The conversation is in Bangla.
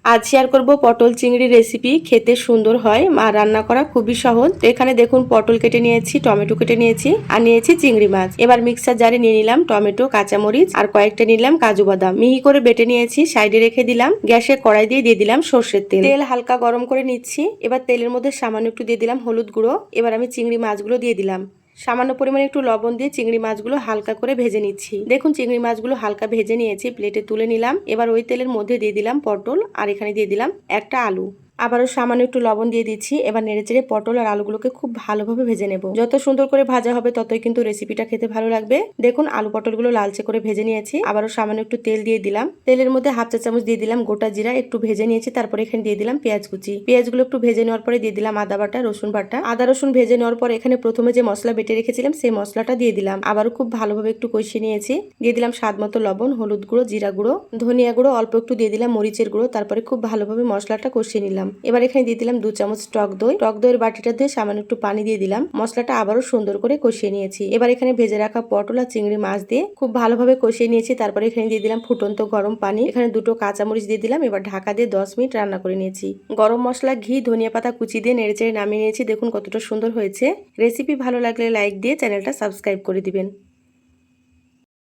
আজ শেয়ার করব পটল চিংড়ি রেসিপি। খেতে সুন্দর হয়, মা রান্না করা খুবই সহজ। তো এখানে দেখুন পটল কেটে নিয়েছি, টমেটো কেটে নিয়েছি আর নিয়েছি চিংড়ি মাছ। এবার মিক্সার জারে নিয়ে নিলাম টমেটো, কাঁচামরিচ আর কয়েকটা নিলাম কাজু বাদাম, মিহি করে বেটে নিয়েছি, সাইডে রেখে দিলাম। গ্যাসে কড়াই দিয়ে দিলাম সর্ষের তেল। তেল হালকা গরম করে নিচ্ছি। এবার তেলের মধ্যে সামান্য একটু দিয়ে দিলাম হলুদ গুঁড়ো। এবার আমি চিংড়ি মাছগুলো দিয়ে দিলাম। সামান্য পরিমাণে একটু লবণ দিয়ে চিংড়ি মাছগুলো হালকা করে ভেজে নিচ্ছি। দেখুন চিংড়ি মাছগুলো হালকা ভেজে নিয়েছি, প্লেটে তুলে নিলাম। এবার ওই তেলের মধ্যে দিয়ে দিলাম পটল আর এখানে দিয়ে দিলাম একটা আলু। আবারও সামান্য একটু লবণ দিয়ে দিচ্ছি। এবার নেড়েচেড়ে পটল আর আলুগুলোকে খুব ভালোভাবে ভেজে নেব। যত সুন্দর করে ভাজা হবে ততই কিন্তু রেসিপিটা খেতে ভালো লাগবে। দেখুন আলু পটলগুলো লালচে করে ভেজে নিয়েছি। আবারও সামান্য একটু তেল দিয়ে দিলাম। তেলের মধ্যে হাফ চা চামচ দিয়ে দিলাম গোটা জিরা, একটু ভেজে নিয়েছি। তারপরে এখানে দিয়ে দিলাম পেঁয়াজ কুচি। পেঁয়াজগুলো একটু ভেজে নেওয়ার পরে দিয়ে দিলাম আদা বাটা, রসুন বাটা। আদা রসুন ভেজে নেওয়ার পর এখানে প্রথমে যে মশলা বেটে রেখেছিলাম সেই মশলাটা দিয়ে দিলাম। আবারও খুব ভালোভাবে একটু কষিয়ে নিয়েছি। দিয়ে দিলাম স্বাদ মতো লবণ, হলুদ গুঁড়ো, জিরা গুঁড়ো, ধনিয়া গুঁড়ো অল্প একটু দিয়ে দিলাম, মরিচের গুঁড়ো। তারপরে খুব ভালোভাবে মশলাটা কষিয়ে নিলাম। এবার এখানে দিয়ে দিলাম 2 চামচ টক দই। টক দইয়ের বাটিটা দিয়ে সামান্য একটু পানি দিয়ে দিলাম। মশলাটা আবারও সুন্দর করে কষিয়ে নিয়েছি। এবার এখানে ভেজে রাখা পটল আর চিংড়ি মাছ দিয়ে খুব ভালোভাবে কষিয়ে নিয়েছি। তারপরে এখানে দিয়ে দিলাম ফুটন্ত গরম পানি। এখানে 2টো কাঁচামরিচ দিয়ে দিলাম। এবার ঢাকা দিয়ে 10 মিনিট রান্না করে নিয়েছি। গরম মশলা, ঘি, ধনিয়া পাতা কুচি দিয়ে নেড়েচেড়ে নামিয়ে নিয়েছি। দেখুন কতটা সুন্দর হয়েছে। রেসিপি ভালো লাগলে লাইক দিয়ে চ্যানেলটা সাবস্ক্রাইব করে দিবেন।